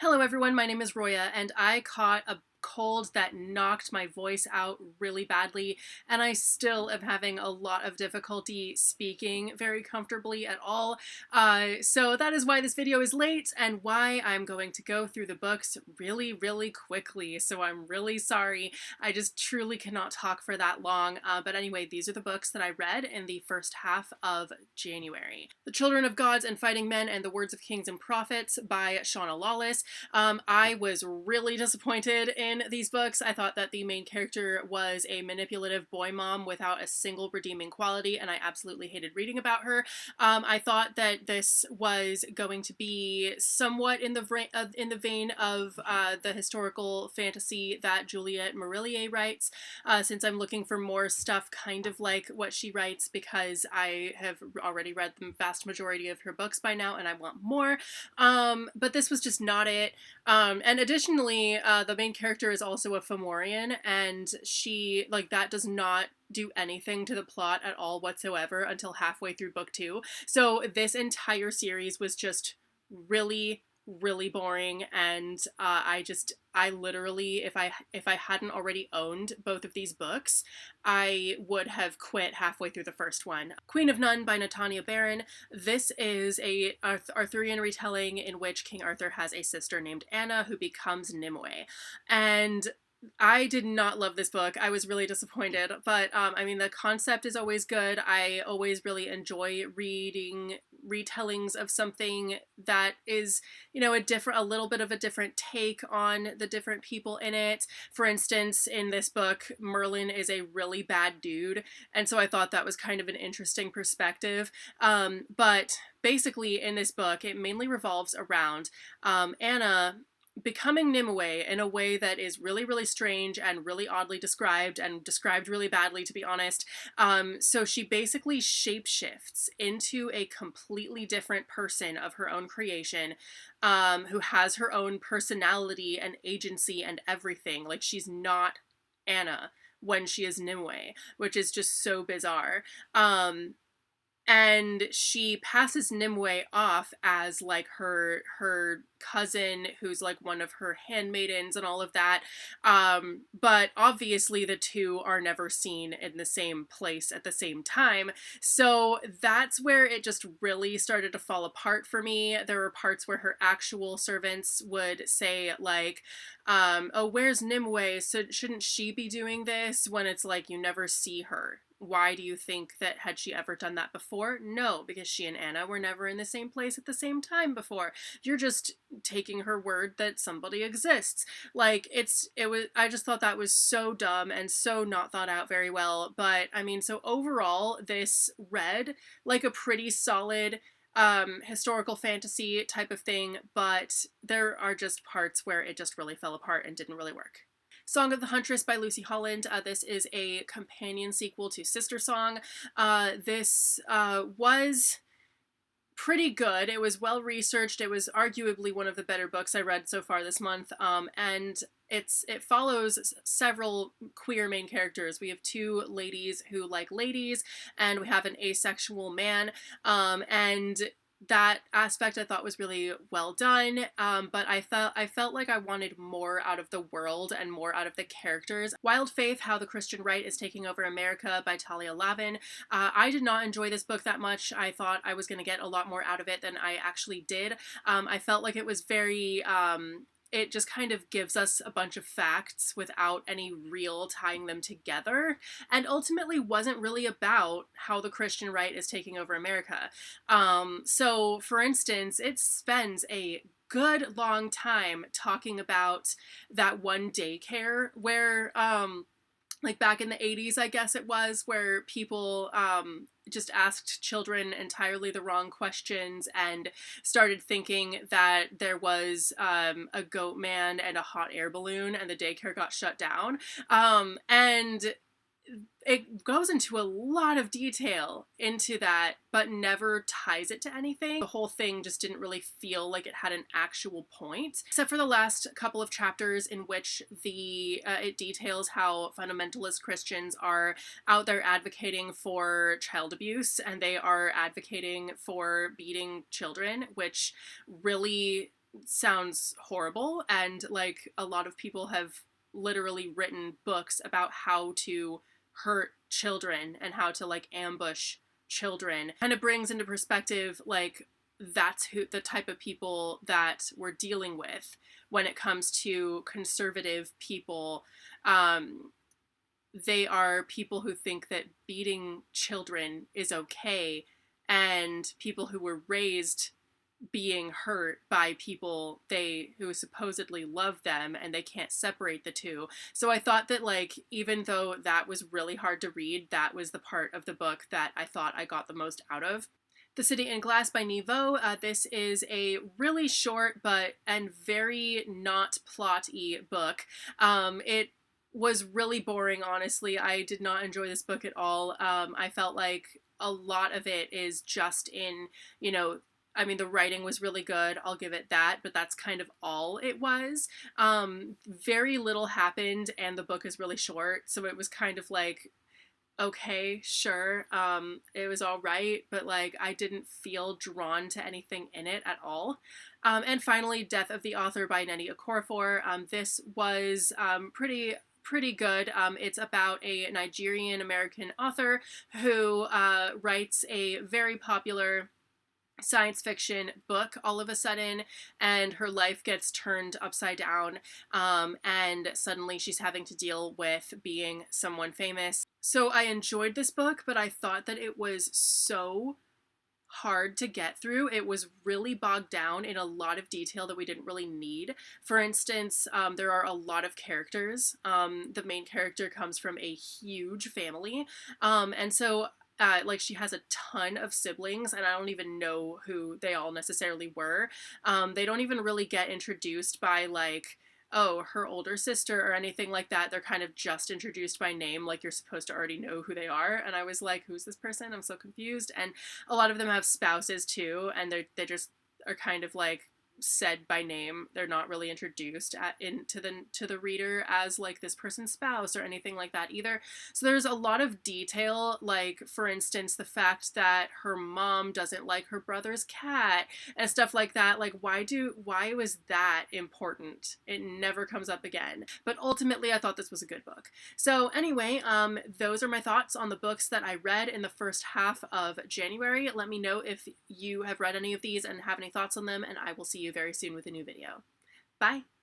Hello everyone, my name is Roya, and I caught a cold that knocked my voice out really badly, and I still am having a lot of difficulty speaking very comfortably at all. So that is why this video is late and why I'm going to go through the books really quickly. So I'm really sorry. I just truly cannot talk for that long. But anyway, these are the books that I read in the first half of January. The Children of Gods and Fighting Men and the Words of Kings and Prophets by Shauna Lawless. I was really disappointed in these books. I thought that the main character was a manipulative boy mom without a single redeeming quality, and I absolutely hated reading about her. I thought that this was going to be somewhat in the vein of the historical fantasy that Juliette Marillier writes, since I'm looking for more stuff kind of like what she writes, because I have already read the vast majority of her books by now and I want more. But this was just not it. And additionally, the main character is also a Fomorian, and she, like, that does not do anything to the plot at all whatsoever until halfway through book 2. So this entire series was just really boring, and I literally, if I hadn't already owned both of these books, I would have quit halfway through the first one. Queen of None by Natania Barron. This is a Arthurian retelling in which King Arthur has a sister named Anna who becomes Nimue. And I did not love this book. I was really disappointed, but I mean, the concept is always good. I always really enjoy reading retellings of something that is, you know, a little bit of a different take on the different people in it. For instance, in this book, Merlin is a really bad dude, and so I thought that was kind of an interesting perspective. But basically, in this book, it mainly revolves around Anna becoming Nimue in a way that is really strange and really oddly described, and described really badly, to be honest. So she basically shapeshifts into a completely different person of her own creation, who has her own personality and agency and everything. Like, she's not Anna when she is Nimue, which is just so bizarre. And she passes Nimue off as like her cousin, who's like one of her handmaidens and all of that. But obviously the two are never seen in the same place at the same time. So that's where it just really started to fall apart for me. There were parts where her actual servants would say like, oh, where's Nimue? So shouldn't she be doing this? When it's like, you never see her. Why do you think that, had she ever done that before? No, because she and Anna were never in the same place at the same time before. You're just taking her word that somebody exists. Like, I just thought that was so dumb and so not thought out very well. But I mean, so overall, this read like a pretty solid historical fantasy type of thing, but there are just parts where it just really fell apart and didn't really work. Song of the Huntress by Lucy Holland. This is a companion sequel to Sister Song. This was pretty good. It was well researched. It was arguably one of the better books I read so far this month. And it follows several queer main characters. We have two ladies who like ladies, and we have an asexual man. And that aspect I thought was really well done, but I felt like I wanted more out of the world and more out of the characters. Wild Faith, How the Christian Right is Taking Over America by Talia Lavin. I did not enjoy this book that much. I thought I was going to get a lot more out of it than I actually did. I felt like it was very it just kind of gives us a bunch of facts without any real tying them together, and ultimately wasn't really about how the Christian right is taking over America. So, for instance, it spends a good long time talking about that one daycare where, like back in the 80s, I guess it was, where people just asked children entirely the wrong questions and started thinking that there was a goat man and a hot air balloon, and the daycare got shut down. And it goes into a lot of detail into that, but never ties it to anything. The whole thing just didn't really feel like it had an actual point, except for the last couple of chapters in which it details how fundamentalist Christians are out there advocating for child abuse, and they are advocating for beating children, which really sounds horrible, and like a lot of people have literally written books about how to hurt children and how to like ambush children. Kind of brings into perspective like that's who the type of people that we're dealing with when it comes to conservative people. um they are people who think that beating children is okay, and people who were raised being hurt by people they who supposedly love them, and they can't separate the two. So I thought that like even though that was really hard to read, that was the part of the book that I thought I got the most out of. The City in Glass by Niveau. This is a really short but and very not plot-y book. It was really boring, honestly. I did not enjoy this book at all. I felt like a lot of it is just in, you know, I mean, the writing was really good. I'll give it that, but that's kind of all it was. Very little happened, and the book is really short, so it was kind of like, okay, sure. It was all right, but like I didn't feel drawn to anything in it at all. And finally, Death of the Author by Nnedi Okorafor. This was pretty good. It's about a Nigerian American author who writes a very popular science fiction book all of a sudden, and her life gets turned upside down, and suddenly she's having to deal with being someone famous. So I enjoyed this book, but I thought that it was so hard to get through. It was really bogged down in a lot of detail that we didn't really need. For instance, there are a lot of characters. The main character comes from a huge family, and so like she has a ton of siblings, and I don't even know who they all necessarily were. They don't even really get introduced by like, oh, her older sister or anything like that. They're kind of just introduced by name, like you're supposed to already know who they are. And I was like, who's this person? I'm so confused. And a lot of them have spouses too, and they just are kind of like said by name. They're not really introduced to the reader as like this person's spouse or anything like that either. So there's a lot of detail, like for instance the fact that her mom doesn't like her brother's cat and stuff like that. Like why was that important? It never comes up again. But ultimately I thought this was a good book. So anyway, those are my thoughts on the books that I read in the first half of January. Let me know if you have read any of these and have any thoughts on them, and I will see you very soon with a new video. Bye!